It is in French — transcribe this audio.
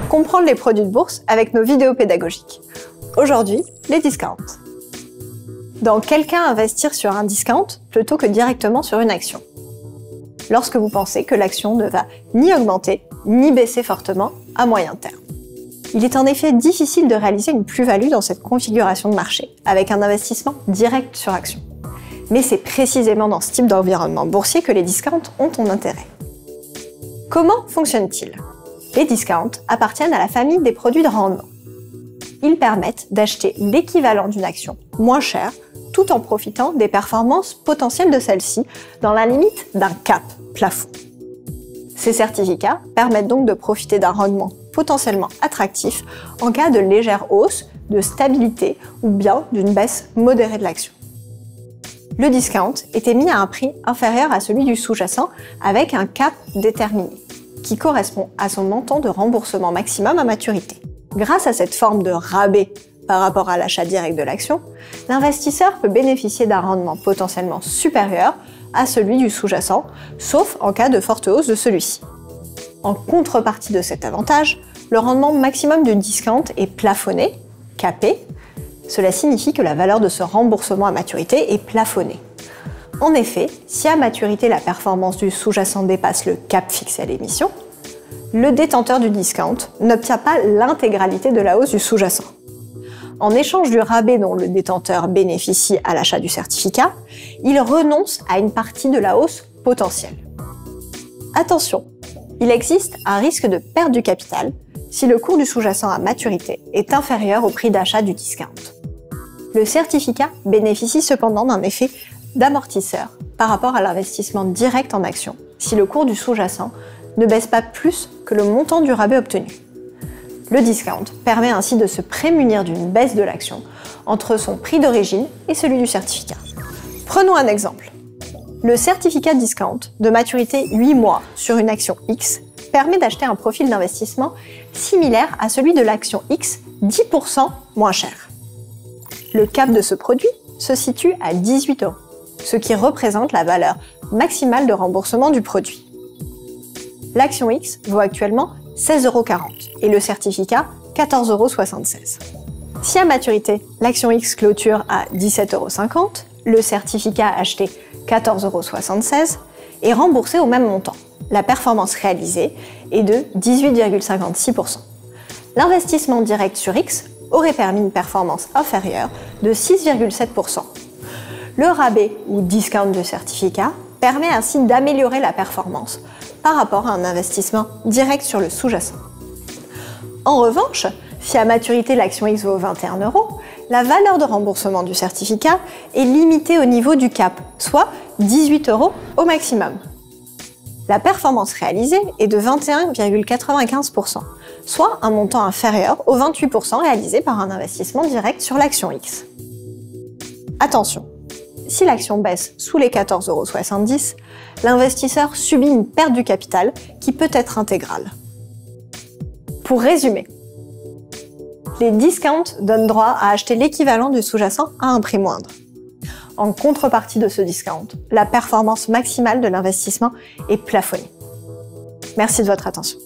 comprendre les produits de bourse avec nos vidéos pédagogiques. Aujourd'hui, les discounts. Dans quel cas investir sur un discount plutôt que directement sur une action? Lorsque vous pensez que l'action ne va ni augmenter ni baisser fortement à moyen terme. Il est en effet difficile de réaliser une plus-value dans cette configuration de marché avec un investissement direct sur action. Mais c'est précisément dans ce type d'environnement boursier que les discounts ont un intérêt. Comment fonctionnent-ils? Les discounts appartiennent à la famille des produits de rendement. Ils permettent d'acheter l'équivalent d'une action moins chère tout en profitant des performances potentielles de celle-ci dans la limite d'un cap plafond. Ces certificats permettent donc de profiter d'un rendement potentiellement attractif en cas de légère hausse, de stabilité ou bien d'une baisse modérée de l'action. Le discount est émis à un prix inférieur à celui du sous-jacent avec un cap déterminé, qui correspond à son montant de remboursement maximum à maturité. Grâce à cette forme de rabais par rapport à l'achat direct de l'action, l'investisseur peut bénéficier d'un rendement potentiellement supérieur à celui du sous-jacent, sauf en cas de forte hausse de celui-ci. En contrepartie de cet avantage, le rendement maximum du discount est plafonné, capé. Cela signifie que la valeur de ce remboursement à maturité est plafonnée. En effet, si à maturité la performance du sous-jacent dépasse le cap fixé à l'émission, le détenteur du discount n'obtient pas l'intégralité de la hausse du sous-jacent. En échange du rabais dont le détenteur bénéficie à l'achat du certificat, il renonce à une partie de la hausse potentielle. Attention, il existe un risque de perte du capital si le cours du sous-jacent à maturité est inférieur au prix d'achat du discount. Le certificat bénéficie cependant d'un effet d'amortisseur par rapport à l'investissement direct en action si le cours du sous-jacent ne baisse pas plus que le montant du rabais obtenu. Le discount permet ainsi de se prémunir d'une baisse de l'action entre son prix d'origine et celui du certificat. Prenons un exemple. Le certificat discount de maturité 8 mois sur une action X permet d'acheter un profil d'investissement similaire à celui de l'action X 10% moins cher. Le cap de ce produit se situe à 18 €, ce qui représente la valeur maximale de remboursement du produit. L'action X vaut actuellement 16,40 € et le certificat 14,76 €. Si à maturité, l'action X clôture à 17,50 €, le certificat acheté 14,76 € est remboursé au même montant. La performance réalisée est de 18,56%. L'investissement direct sur X aurait permis une performance inférieure de 6,7%. Le rabais ou discount du certificat permet ainsi d'améliorer la performance par rapport à un investissement direct sur le sous-jacent. En revanche, si à maturité l'action X vaut 21 €, la valeur de remboursement du certificat est limitée au niveau du cap, soit 18 € au maximum. La performance réalisée est de 21,95%, soit un montant inférieur aux 28% réalisé par un investissement direct sur l'action X. Attention, si l'action baisse sous les 14,70 €, l'investisseur subit une perte du capital qui peut être intégrale. Pour résumer, les discounts donnent droit à acheter l'équivalent du sous-jacent à un prix moindre. En contrepartie de ce discount, la performance maximale de l'investissement est plafonnée. Merci de votre attention.